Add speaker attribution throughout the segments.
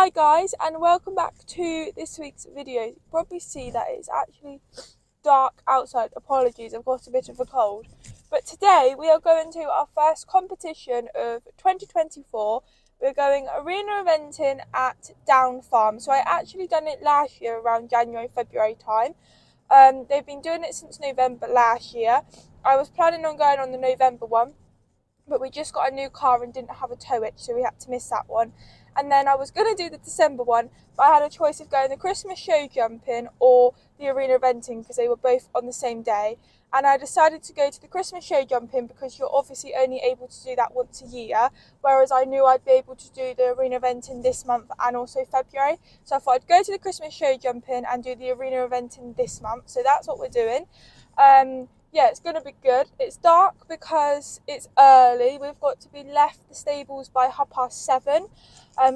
Speaker 1: Hi guys, and welcome back to this week's video. You probably see that it's actually dark outside. Apologies, I've got a bit of a cold. But today we are going to our first competition of 2024. We're going arena eventing at Down Farm. So I actually done it last year around January, February time. They've been doing it since November last year. I was planning on going on the November one, but we just got a new car and didn't have a tow hitch, so we had to miss that one. And then I was going to do the December one, but I had a choice of going the Christmas show jumping or the arena eventing because they were both on the same day. And I decided to go to the Christmas show jumping because you're obviously only able to do that once a year, whereas I knew I'd be able to do the arena eventing this month and also February. So I thought I'd go to the Christmas show jumping and do the arena eventing this month. So that's what we're doing. Yeah, it's going to be good. It's dark because it's early. We've got to be left the stables by 7:30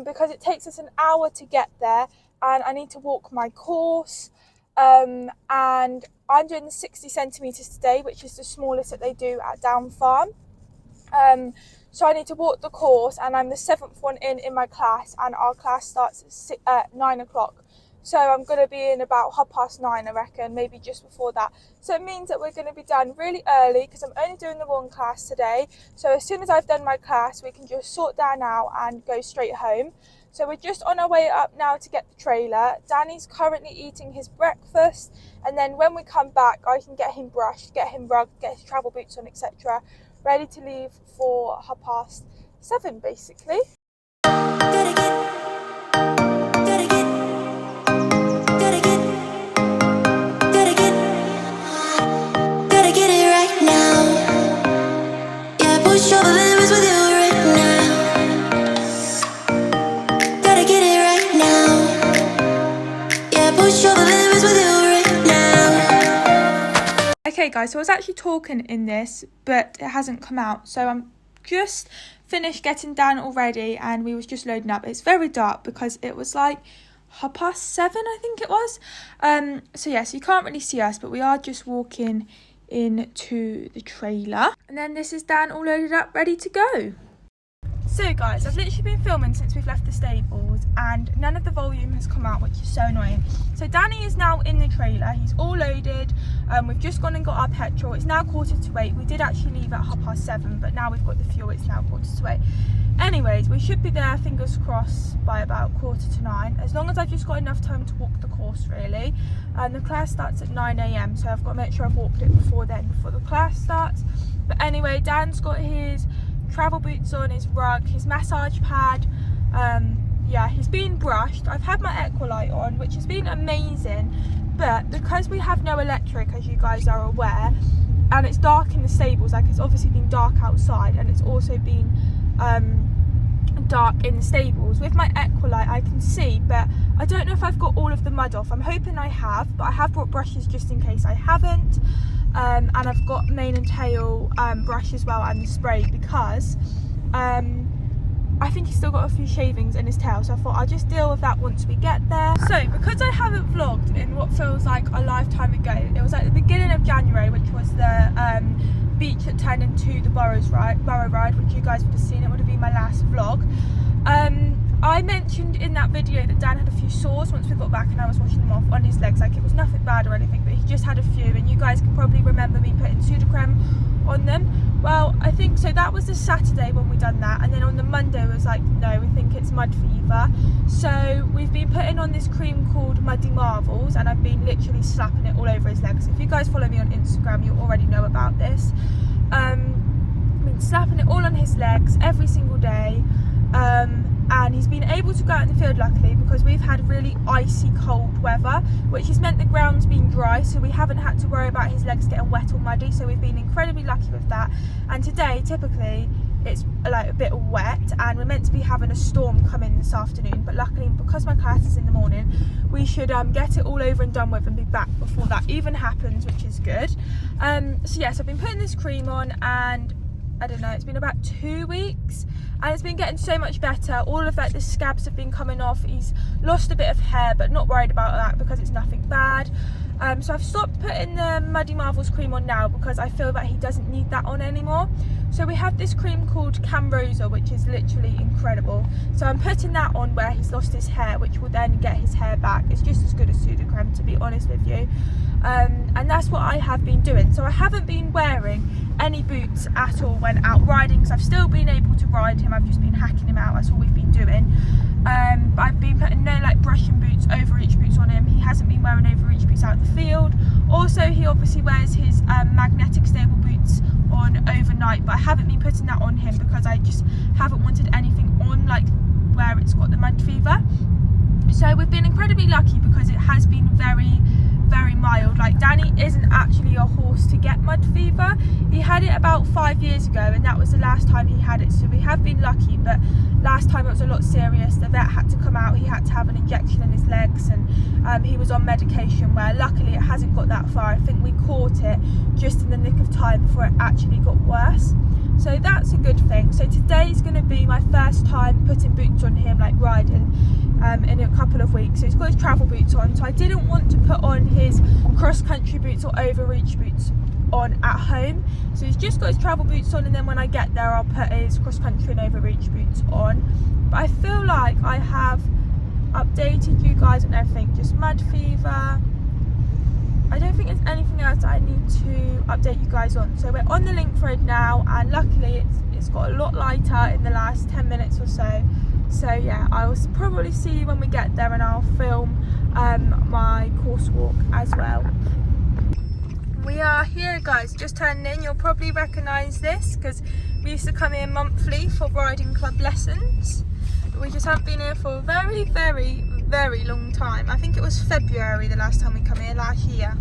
Speaker 1: because it takes us an hour to get there, and I need to walk my course. And I'm doing the 60 centimetres today, which is the smallest that they do at Down Farm. So I need to walk the course, and I'm the 7th one in my class, and our class starts at 9 o'clock. So I'm going to be in about 9:30, I reckon, maybe just before that. So it means that we're going to be done really early because I'm only doing the one class today. So as soon as I've done my class, we can just sort down now and go straight home. So we're just on our way up now to get the trailer. Danny's currently eating his breakfast. And then when we come back, I can get him brushed, get him rugged, get his travel boots on, etc. Ready to leave for 7:30, basically. Okay guys, so I was actually talking in this, but it hasn't come out. So I'm just finished getting down already, and we was just loading up. It's very dark because it was like 7:30, I think it was. So yeah, so you can't really see us, but we are just walking into the trailer. And then this is Dan all loaded up, ready to go. So guys, I've literally been filming since we've left the stables and none of the volume has come out, which is so annoying. So Danny is now in the trailer, he's all loaded. We've just gone and got our petrol. It's now 8:45. We did actually leave at 7:30, but now we've got the fuel, it's now 8:45. Anyways, we should be there, fingers crossed, by about 8:45, as long as I've just got enough time to walk the course, really. The class starts at 9 AM, so I've got to make sure I've walked it before then, before the class starts. But anyway, Dan's got his travel boots on, his rug, his massage pad. Yeah, he's been brushed. I've had my Equalight on, which has been amazing, but because we have no electric, as you guys are aware, and it's dark in the stables, like it's obviously been dark outside and it's also been dark in the stables. With my Equalight I can see, but I don't know if I've got all of the mud off. I'm hoping I have, but I have brought brushes just in case I haven't. And I've got mane and tail brush as well, and the spray, because I think he's still got a few shavings in his tail, so I thought I'll just deal with that once we get there. So because I haven't vlogged in what feels like a lifetime ago, it was like the beginning of January, which was the beach that turned into the Borough ride, which you guys would have seen. It would have been my last vlog. I mentioned in that video that Dan had a few sores once we got back, and I was washing them off on his legs. Like, it was nothing bad or anything, but he just had a few, and you guys can probably remember me putting Sudocrem on them. Well, I think so that was the Saturday when we done that, and then on the Monday it was like, no, we think it's mud fever. So we've been putting on this cream called Muddy Marvels, and I've been literally slapping it all over his legs. If you guys follow me on Instagram, you already know about this. I've been slapping it all on his legs every single day. And he's been able to go out in the field, luckily, because we've had really icy cold weather, which has meant the ground's been dry, so we haven't had to worry about his legs getting wet or muddy. So we've been incredibly lucky with that. And today, typically, it's like a bit wet, and we're meant to be having a storm come in this afternoon, but luckily, because my class is in the morning, we should get it all over and done with and be back before that even happens, which is good. So yes, I've been putting this cream on, and I don't know, it's been about 2 weeks, and it's been getting so much better. All of the scabs have been coming off. He's lost a bit of hair, but not worried about that because it's nothing bad. So I've stopped putting the Muddy Marvels cream on now because I feel that he doesn't need that on anymore. So we have this cream called Camrosa, which is literally incredible. So I'm putting that on where he's lost his hair, which will then get his hair back. It's just as good as Sudocrem, to be honest with you. And that's what I have been doing. So I haven't been wearing any boots at all when out riding, because I've still been able to ride him. I've just been hacking him out. That's all we've been doing. But I've been putting no like brushing boots, overreach boots on him. He hasn't been wearing overreach boots out in the field. Also, he obviously wears his magnetic stable boots on overnight, but I haven't been putting that on him because I just haven't wanted anything on like where it's got the mud fever. So we've been incredibly lucky because it has been very mild. Like, Danny isn't actually a horse to get mud fever. He had it about 5 years ago, and that was the last time he had it, so we have been lucky. But last time it was a lot serious. The vet had to come out, he had to have an injection in his legs, and he was on medication, where luckily it hasn't got that far. I think we caught it just in the nick of time before it actually got worse. So that's a good thing. So today's going to be my first time putting boots on him, like riding, in a couple of weeks. So he's got his travel boots on. So I didn't want to put on his cross-country boots or overreach boots on at home. So he's just got his travel boots on, and then when I get there I'll put his cross-country and overreach boots on. But I feel like I have updated you guys on everything. Just mud fever. I don't think there's anything else that I need to update you guys on. So we're on the link thread now, and luckily it's got a lot lighter in the last 10 minutes or so. So yeah, I will probably see you when we get there, and I'll film my course walk as well. We are here, guys, just turning in. You'll probably recognise this because we used to come here monthly for riding club lessons. But we just haven't been here for a very long time. I think it was February the last time we come here last year.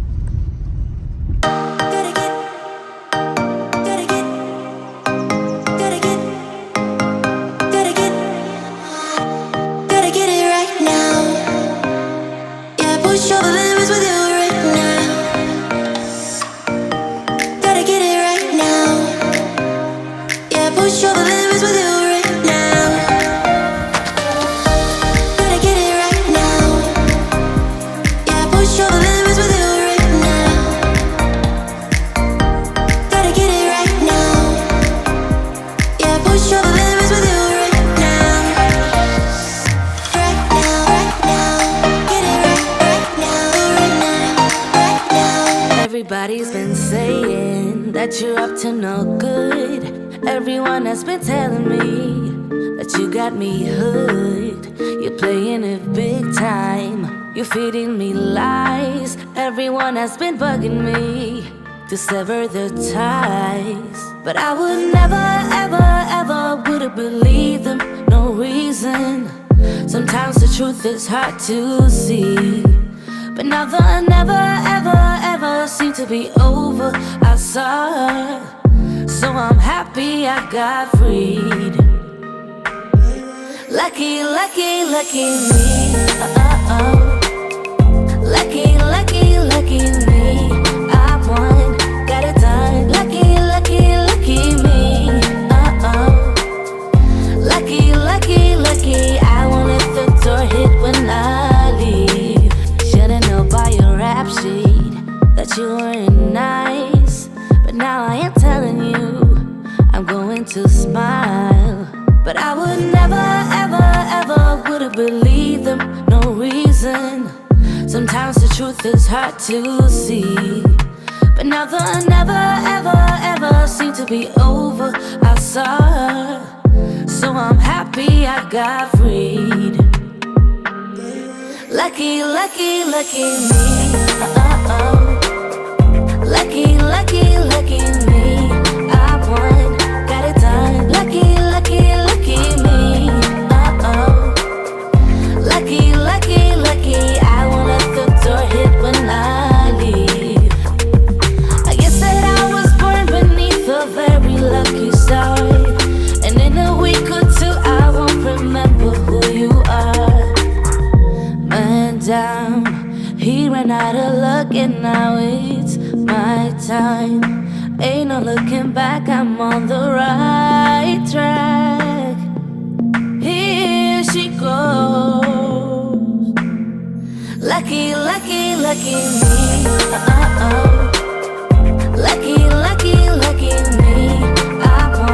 Speaker 2: Everybody's been saying that you're up to no good. Everyone has been telling me that you got me hooked. You're playing it big time. You're feeding me lies. Everyone has been bugging me to sever the ties. But I would never, ever would have believed them. No reason. Sometimes the truth is hard to see. But now the never, ever seemed to be over. I saw her, so I'm happy I got freed. Lucky me. Lucky me. I won, got it done. Lucky me. Lucky. I won't let the door hit when I leave. Should've known by your rap sheet that you weren't nice. But now I am telling you, I'm going to smile. But I would never, ever would have believed them. No reason. Sometimes the truth is hard to see. But now the never, ever seemed to be over. I saw her, so I'm happy I got freed. Lucky me. Lucky me. I won, got it done. Lucky me. Lucky. I won't let the door hit when I leave. I guess that I was born beneath a very lucky star, and in a week or two I won't remember who you are. Man down, he ran out of luck, and now it's my time. Ain't no looking back, I'm on the right track. Here she goes. Lucky me. Lucky me. I won.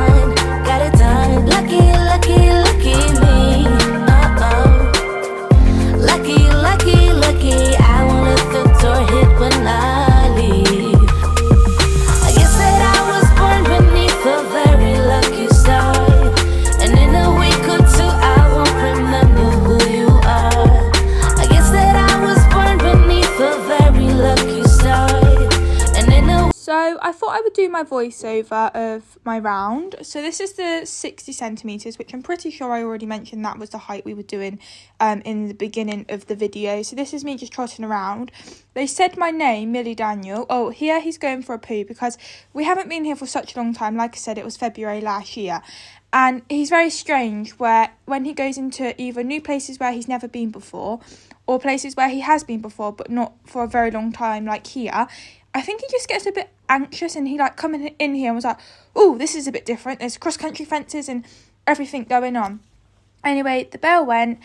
Speaker 1: thought I would do my voiceover of my round. So this is the 60 centimetres, which I'm pretty sure I already mentioned that was the height we were doing in the beginning of the video. So this is me just trotting around. They said my name, Millie Daniel. Oh, here he's going for a poo because we haven't been here for such a long time. Like I said, it was February last year. And he's very strange where when he goes into either new places where he's never been before or places where he has been before but not for a very long time, like here, I think he just gets a bit anxious, and he like coming in here and was like, oh, this is a bit different. There's cross-country fences and everything going on. Anyway, the bell went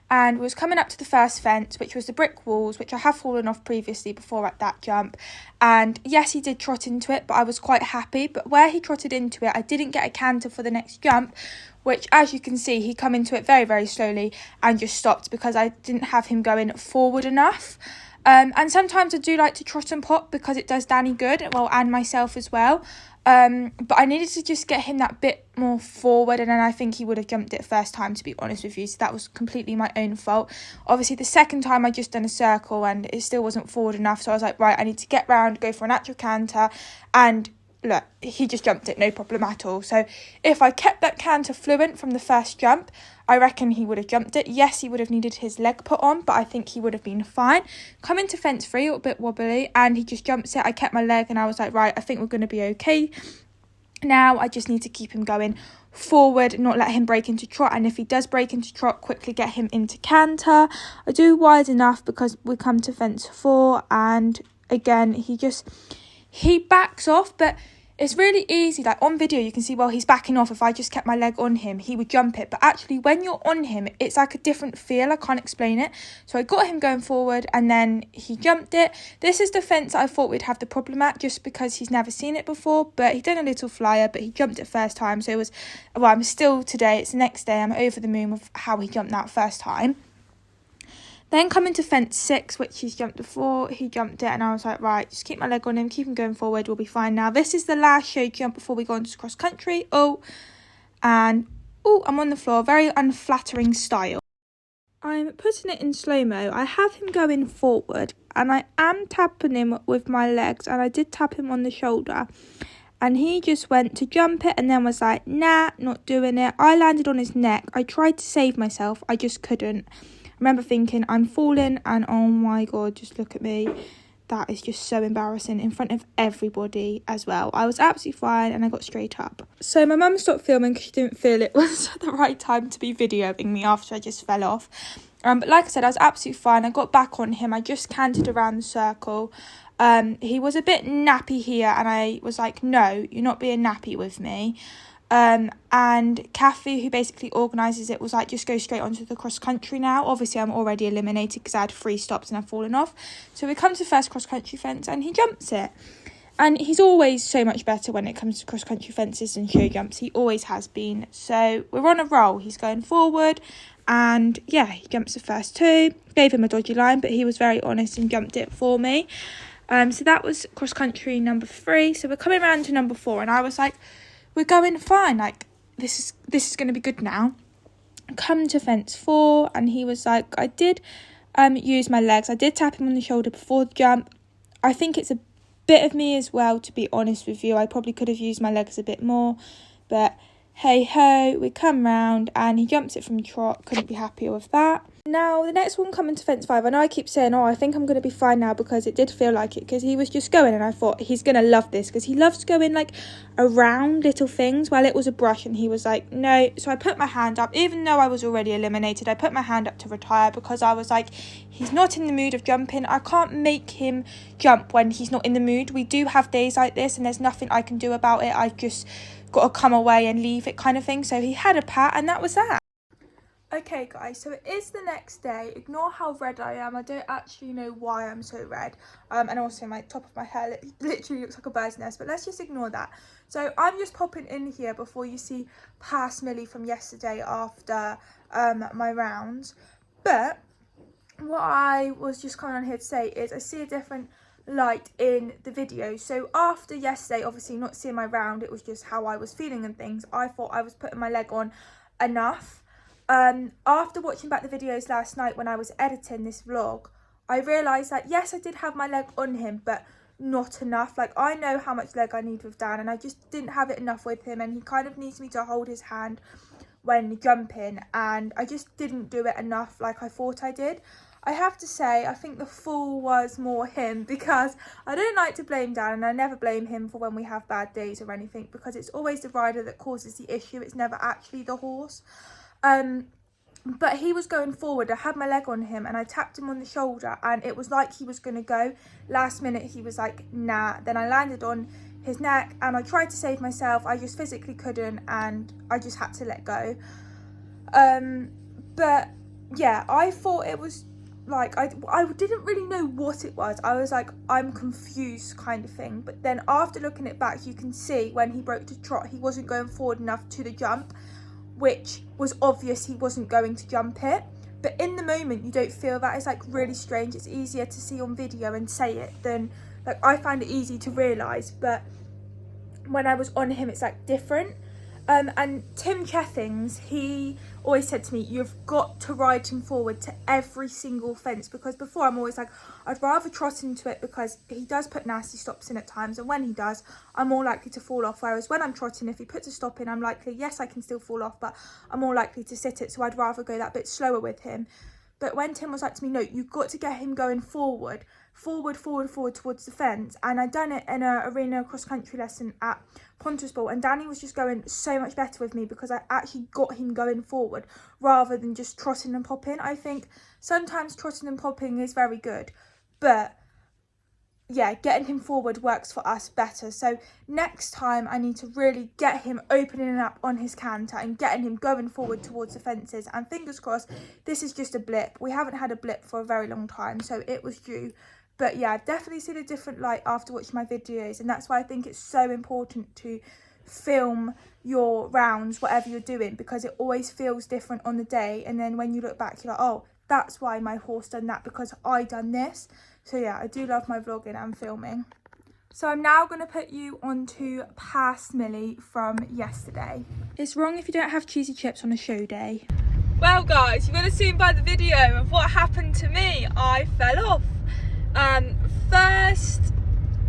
Speaker 1: and was coming up to the first fence, which was the brick walls, which I have fallen off previously before at that jump. And yes, he did trot into it, but I was quite happy. But where he trotted into it, I didn't get a canter for the next jump, which, as you can see, he come into it very, very slowly and just stopped because I didn't have him going forward enough. And sometimes I do like to trot and pop because it does Danny good, well, and myself as well. But I needed to just get him that bit more forward, and then I think he would have jumped it first time, to be honest with you. So that was completely my own fault. Obviously, the second time I just done a circle and it still wasn't forward enough. So I was like, right, I need to get round, go for an actual canter, and look, he just jumped it, no problem at all. So if I kept that canter fluent from the first jump, I reckon he would have jumped it. Yes, he would have needed his leg put on, but I think he would have been fine. Coming to fence 3, a little bit wobbly, and he just jumps it. I kept my leg and I was like, right, I think we're going to be okay. Now I just need to keep him going forward, not let him break into trot, and if he does break into trot, quickly get him into canter. I do wide enough because we come to fence 4, and again, he backs off, but it's really easy. Like on video, you can see, well, he's backing off. If I just kept my leg on him, he would jump it. But actually, when you're on him, it's like a different feel. I can't explain it. So I got him going forward, and then he jumped it. This is the fence I thought we'd have the problem at, just because he's never seen it before. But he done a little flyer, but he jumped it first time. So it was, well, I'm still today, it's the next day, I'm over the moon with how he jumped that first time. Then coming to fence 6, which he's jumped before, he jumped it, and I was like, right, just keep my leg on him, keep him going forward, we'll be fine now. This is the last show jump before we go into cross country. I'm on the floor, very unflattering style. I'm putting it in slow-mo. I have him going forward, and I am tapping him with my legs, and I did tap him on the shoulder. And he just went to jump it and then was like, nah, not doing it. I landed on his neck. I tried to save myself, I just couldn't. I remember thinking, I'm falling, and oh my god, just look at me. That is just so embarrassing in front of everybody as well. I was absolutely fine and I got straight up. So my mum stopped filming because she didn't feel it was the right time to be videoing me after I just fell off. But like I said, I was absolutely fine. I got back on him. I just cantered around the circle. He was a bit nappy here, and I was like, no, you're not being nappy with me. And Kathy, who basically organises it, was like, just go straight onto the cross country now. Obviously, I'm already eliminated because I had 3 stops and I've fallen off. So we come to the first cross country fence and he jumps it. And he's always so much better when it comes to cross country fences and show jumps. He always has been. So we're on a roll. He's going forward. And yeah, he jumps the first 2. Gave him a dodgy line, but he was very honest and jumped it for me. So that was cross country number 3. So we're coming around to number 4, and I was like, we're going fine, like this is going to be good now. Come to fence 4, and he was like, I did use my legs. I did tap him on the shoulder before the jump. I think it's a bit of me as well, to be honest with you. I probably could have used my legs a bit more, but hey ho, we come round and he jumps it from trot. Couldn't be happier with that. Now the next one coming to fence 5, I know I keep saying, oh, I think I'm going to be fine now, because it did feel like it, because he was just going, and I thought he's going to love this because he loves going like around little things. Well, it was a brush and he was like, no. So I put my hand up, even though I was already eliminated. I put my hand up to retire because I was like, he's not in the mood of jumping. I can't make him jump when he's not in the mood. We do have days like this and there's nothing I can do about it. I just got to come away and leave it, kind of thing. So he had a pat, and that was that. Okay guys, so it is the next day. Ignore how red I am. I don't actually know why I'm so red. And also my top of my hair literally looks like a bird's nest, but let's just ignore that. So I'm just popping in here before you see past Millie from yesterday after my rounds. But what I was just coming on here to say is I see a different light in the video. So after yesterday, obviously not seeing my round, it was just how I was feeling and things. I thought I was putting my leg on enough. After watching back the videos last night when I was editing this vlog, I realised that yes, I did have my leg on him, but not enough. Like, I know how much leg I need with Dan, and I just didn't have it enough with him, and he kind of needs me to hold his hand when jumping, and I just didn't do it enough like I thought I did. I have to say, I think the fall was more him, because I don't like to blame Dan, and I never blame him for when we have bad days or anything, because it's always the rider that causes the issue. It's never actually the horse. But he was going forward. I had my leg on him and I tapped him on the shoulder, and it was like he was going to go. Last minute he was like, nah. Then I landed on his neck and I tried to save myself. I just physically couldn't, and I just had to let go. But yeah, I thought it was like, I didn't really know what it was. I was like, I'm confused kind of thing. But then after looking it back, you can see when he broke to trot, he wasn't going forward enough to the jump, which was obvious he wasn't going to jump it. But in the moment, you don't feel that. It's like really strange. It's easier to see on video and say it than, like, I find it easy to realise, but when I was on him, it's like different. And Tim Cheffings, he always said to me, you've got to ride him forward to every single fence, because before I'm always like, I'd rather trot into it because he does put nasty stops in at times, and when he does, I'm more likely to fall off. Whereas when I'm trotting, if he puts a stop in, I'm likely, yes, I can still fall off, but I'm more likely to sit it, so I'd rather go that bit slower with him. But when Tim was like to me, no, you've got to get him going forward towards the fence. And I'd done it in an arena cross-country lesson at Pontusball, and Danny was just going so much better with me because I actually got him going forward rather than just trotting and popping. I think sometimes trotting and popping is very good, but yeah, getting him forward works for us better. So next time I need to really get him opening up on his canter and getting him going forward towards the fences. And fingers crossed, this is just a blip. We haven't had a blip for a very long time, so it was due. But yeah, I've definitely seen a different light after watching my videos, and that's why I think it's so important to film your rounds, whatever you're doing, because it always feels different on the day. And then when you look back, you're like, oh, that's why my horse done that, because I done this. So yeah, I do love my vlogging and filming. So I'm now going to put you onto Past Millie from yesterday. It's wrong if you don't have cheesy chips on a show day. Well guys, you're going to see by the video of what happened to me. I fell off.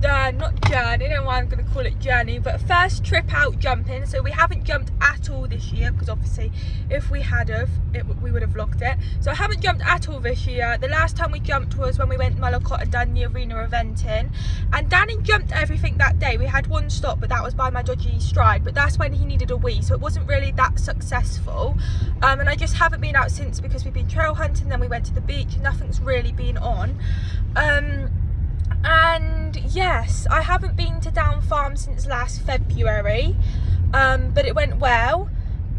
Speaker 1: Not journey, I don't know why I'm going to call it journey, but first trip out jumping. So we haven't jumped at all this year, because obviously if we had we would have vlogged it. So I haven't jumped at all this year. The last time we jumped was when we went to Mullicott and done the arena eventing, and Danny jumped everything that day. We had one stop, but that was by my dodgy stride, but that's when he needed a wee, so it wasn't really that successful. And I just haven't been out since, because we've been trail hunting, then we went to the beach, nothing's really been on. And yes, I haven't been to Down Farm since last February, but it went well.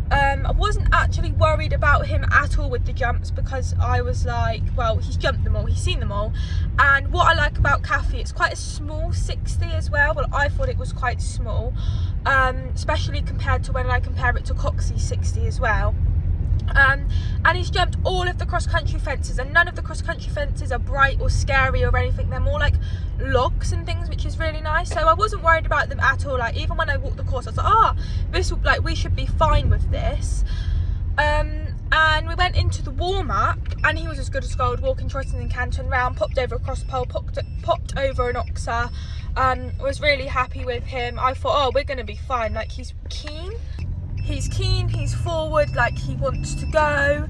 Speaker 1: I wasn't actually worried about him at all with the jumps, because I was like, well, he's jumped them all, he's seen them all. And what I like about Kathy, it's quite a small 60 as well. Well, I thought it was quite small, especially compared to when I compare it to Coxie's 60 as well. And he's jumped all of the cross-country fences, and none of the cross-country fences are bright or scary or anything. They're more like logs and things, which is really nice. So I wasn't worried about them at all. Like, even when I walked the course, I was like, this, like, we should be fine with this. And we went into the warm-up, and he was as good as gold, walking, trotting and cantering round, popped over a cross pole, popped over an oxer. Was really happy with him. I thought, oh, we're going to be fine. Like, he's keen, he's forward, like he wants to go.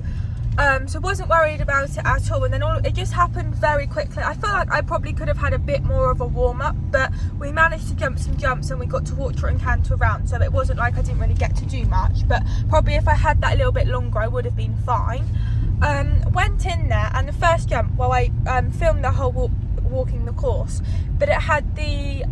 Speaker 1: So wasn't worried about it at all. And then it just happened very quickly. I feel like I probably could have had a bit more of a warm-up, but we managed to jump some jumps and we got to walk, trot and canter around, so it wasn't like I didn't really get to do much. But probably if I had that a little bit longer, I would have been fine. Went in there, and the first jump, well, I filmed the whole walking the course, but it had the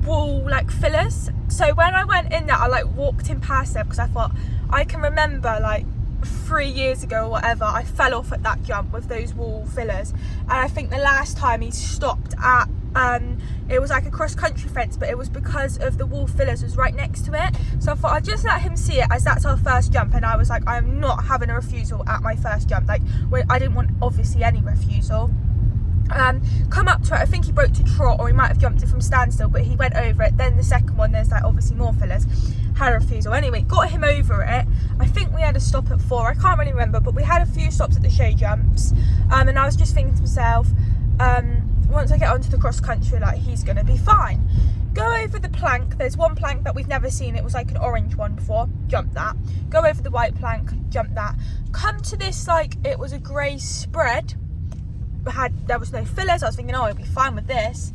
Speaker 1: wall like fillers. So when I went in there, I like walked in past them, because I thought, I can remember like 3 years ago or whatever, I fell off at that jump with those wall fillers. And I think the last time he stopped at it was like a cross-country fence, but it was because of the wall fillers was right next to it. So I thought I'd just let him see it, as that's our first jump, and I was like, I'm not having a refusal at my first jump. Like, I didn't want obviously any refusal. Come up to it, I think he broke to trot, or he might have jumped it from standstill, but he went over it. Then the second one, there's like obviously more fillers, had a refusal. Anyway, got him over it. I think we had a stop at 4, I can't really remember, but we had a few stops at the show jumps. And I was just thinking to myself, once I get onto the cross country, like, he's gonna be fine. Go over the plank. There's one plank that we've never seen. It was like an orange one before. Jump that. Go over the white plank. Jump that. Come to this, like, it was a grey spread. There was no fillers. I was thinking, oh, I'll be fine with this.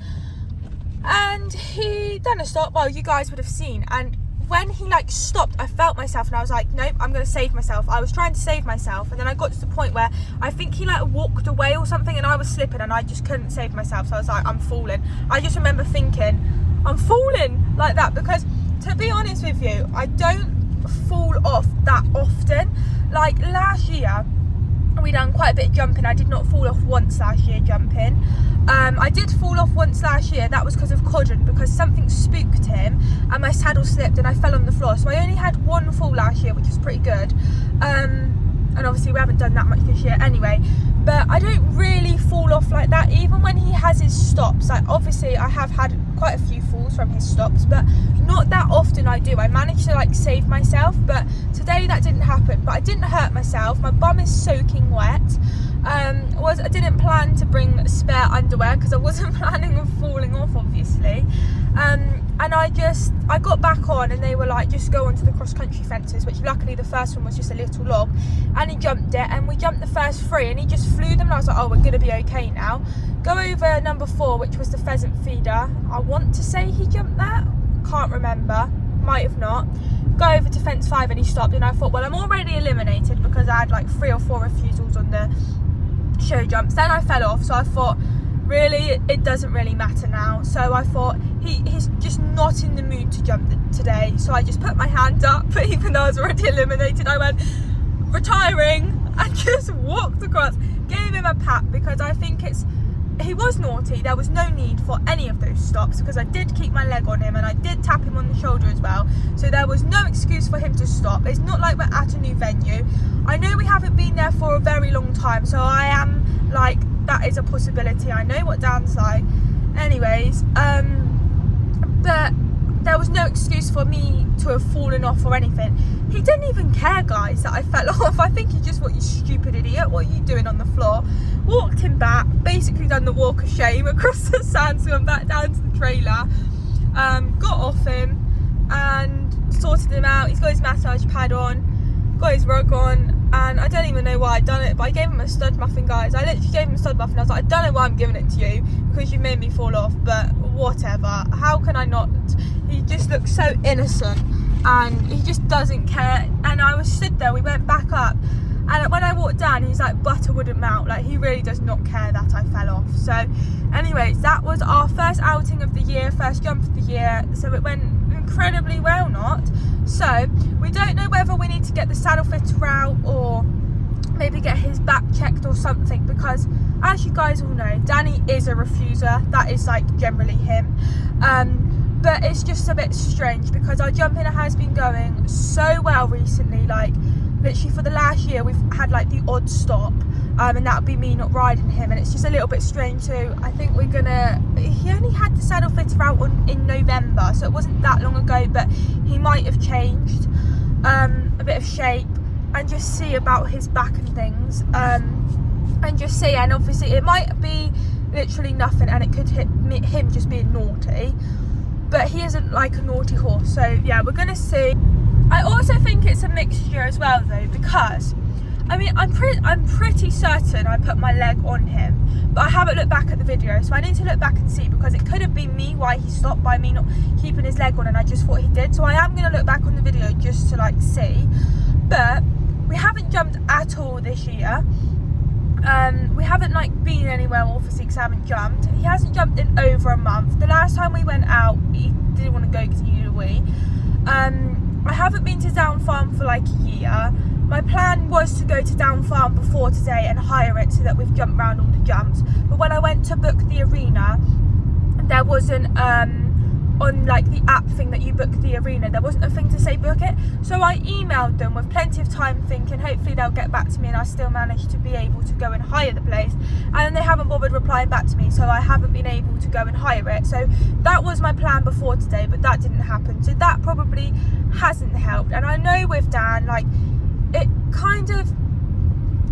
Speaker 1: And he done a stop. Well, you guys would have seen. And when he, like, stopped, I felt myself, and I was like, nope, I'm going to save myself. I was trying to save myself, and then I got to the point where I think he, like, walked away or something, and I was slipping, and I just couldn't save myself. So I was like, I'm falling. I just remember thinking, I'm falling like that, because to be honest with you, I don't fall off that often. Like, last year we done quite a bit of jumping. I did not fall off once last year jumping. I did fall off once last year. That was because of Codron, because something spooked him and my saddle slipped and I fell on the floor. So I only had one fall last year, which was pretty good. And obviously we haven't done that much this year anyway. But I don't really fall off like that, even when he has his stops. Like, obviously I have had quite a few falls from his stops, but not that often I do. I managed to, like, save myself, but today that didn't happen. But I didn't hurt myself. My bum is soaking wet. I didn't plan to bring spare underwear because I wasn't planning on falling off, obviously. And I got back on, and they were like, just go onto the cross country fences, which luckily the first one was just a little log, and he jumped it, and we jumped the first 3 and he just flew them, and I was like, oh, we're gonna be okay now. Go over number 4, which was the pheasant feeder. I want to say he jumped that, can't remember, might have not. Go over to fence 5 and he stopped, and I thought, well, I'm already eliminated because I had like 3 or 4 refusals on the show jumps. Then I fell off, so I thought, really, it doesn't really matter now. So I thought, he's just not in the mood to jump today. So I just put my hand up, but even though I was already eliminated, I went, retiring, and just walked across, gave him a pat, because I think he was naughty. There was no need for any of those stops, because I did keep my leg on him and I did tap him on the shoulder as well. So there was no excuse for him to stop. It's not like we're at a new venue. I know we haven't been there for a very long time, so I am like, that is a possibility. I know what Dan's like. Anyways, but there was no excuse for me to have fallen off or anything. He didn't even care, guys, that I fell off. I think he just thought, you stupid idiot, what are you doing on the floor? Walked him back, basically done the walk of shame across the sandstorm back down to the trailer. Got off him and sorted him out. He's got his massage pad on, got his rug on, and I don't even know why I'd done it, but I gave him a stud muffin, guys. I literally gave him a stud muffin. I was like, I don't know why I'm giving it to you, because you made me fall off, but whatever. How can I not? He just looks so innocent, and he just doesn't care. And I was stood there, we went back up, and when I walked down, he's like, butter wouldn't melt. Like, he really does not care that I fell off. So anyways, that was our first outing of the year, first jump of the year. So it went incredibly well, not? So we don't know whether we need to get the saddle fitter out or maybe get his back checked or something, because as you guys all know, Danny is a refuser. That is like generally him. But it's just a bit strange because our jumping has been going so well recently. Like, literally for the last year we've had like the odd stop, and that would be me not riding him, and it's just a little bit strange. So I think we're gonna, he only had the saddle fitter out in November, so it wasn't that long ago, but he might have changed a bit of shape, and just see about his back and things, and just see. And obviously it might be literally nothing, and it could hit him just being naughty, but he isn't like a naughty horse. So yeah, we're gonna see. I also think it's a mixture as well though, because I mean, I'm pretty certain I put my leg on him, but I haven't looked back at the video, so I need to look back and see, because it could have been me why he stopped by me not keeping his leg on, and I just thought he did. So I am going to look back on the video just to like see. But we haven't jumped at all this year. We haven't like been anywhere, obviously, because I haven't jumped. He hasn't jumped in over a month. The last time we went out, he didn't want to go because he needed a wee. I haven't been to Down Farm for like a year. My plan was to go to Down Farm before today and hire it so that we've jumped around all the jumps. But when I went to book the arena, there wasn't, on like the app thing that you book the arena, there wasn't a thing to say book it. So I emailed them with plenty of time, thinking hopefully they'll get back to me, and I still managed to be able to go and hire the place. And then they haven't bothered replying back to me, so I haven't been able to go and hire it. So that was my plan before today, but that didn't happen. So that probably hasn't helped. And I know with Dan, like, it kind of,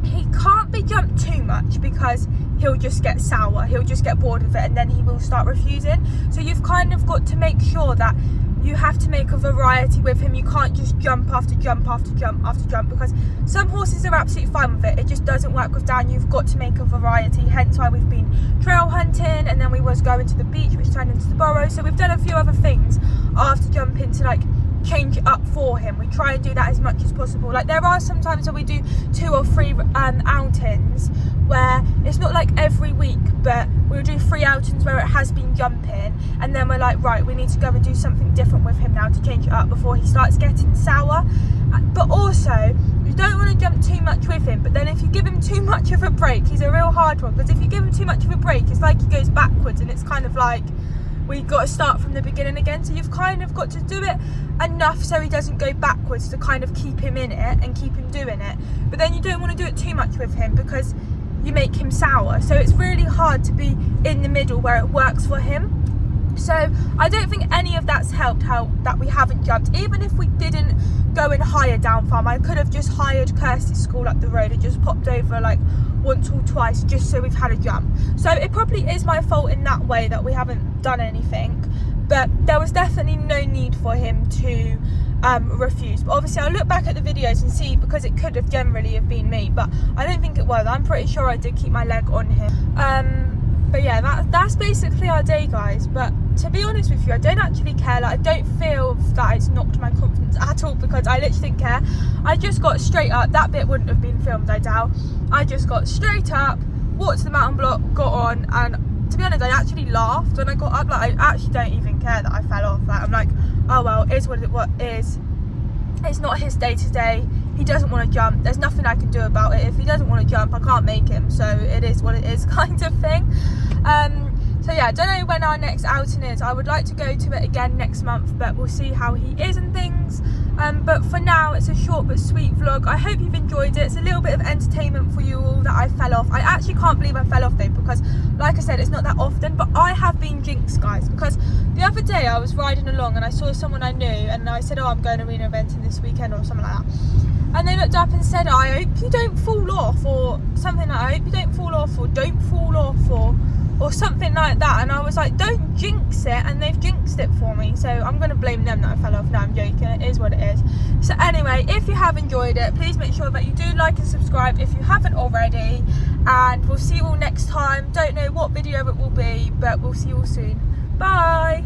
Speaker 1: he can't be jumped too much, much because he'll just get sour, he'll just get bored of it, and then he will start refusing. So you've kind of got to make sure that you have to make a variety with him. You can't just jump after jump after jump after jump, because some horses are absolutely fine with it. It just doesn't work with Dan. You've got to make a variety, hence why we've been trail hunting, and then we was going to the beach, which turned into the burrow. So we've done a few other things after jumping to like change it up for him. We try and do that as much as possible. Like there are some times where we do 2 or 3 outings where it's not like every week, but we'll do 3 outings where it has been jumping, and then we're like, right, we need to go and do something different with him now to change it up before he starts getting sour. But also you don't want to jump too much with him, but then if you give him too much of a break, he's a real hard one, because if you give him too much of a break, it's like he goes backwards, and it's kind of like we've got to start from the beginning again. So you've kind of got to do it enough so he doesn't go backwards, to kind of keep him in it and keep him doing it. But then you don't want to do it too much with him, because you make him sour. So it's really hard to be in the middle where it works for him. So I don't think any of that's helped, how that we haven't jumped. Even if we didn't go and hire down farm, I could have just hired Kirsty's school up the road and just popped over like once or twice just so we've had a jump. So it probably is my fault in that way that we haven't done anything, but there was definitely no need for him to refuse. But obviously I'll look back at the videos and see, because it could have generally have been me, but I don't think it was. I'm pretty sure I did keep my leg on him. But yeah, that's basically our day, guys. But to be honest with you, I don't actually care. Like, I don't feel that it's knocked my confidence at all, because I literally didn't care. I just got straight up. That bit wouldn't have been filmed, I doubt. I just got straight up, walked to the mountain block, got on, and to be honest, I actually laughed when I got up. Like, I actually don't even care that I fell off. Like, I'm like, oh well, it is what it is. It's not his day today. He doesn't want to jump. There's nothing I can do about it. If he doesn't want to jump, I can't make him. So it is what it is, kind of thing. So yeah, I don't know when our next outing is. I would like to go to it again next month, but we'll see how he is and things. But for now, it's a short but sweet vlog. I hope you've enjoyed it. It's a little bit of entertainment for you all that I fell off. I actually can't believe I fell off though, because like I said, it's not that often, but I have been jinxed, guys, because the other day I was riding along and I saw someone I knew, and I said, oh, I'm going to arena eventing this weekend or something like that. And they looked up and said, I hope you don't fall off, or something like, I hope you don't fall off, or don't fall off, or something like that. And I was like, don't jinx it, and they've jinxed it for me. So I'm going to blame them that I fell off. No, I'm joking, it is what it is. So anyway, if you have enjoyed it, please make sure that you do like and subscribe if you haven't already, and we'll see you all next time. Don't know what video it will be, but we'll see you all soon. Bye.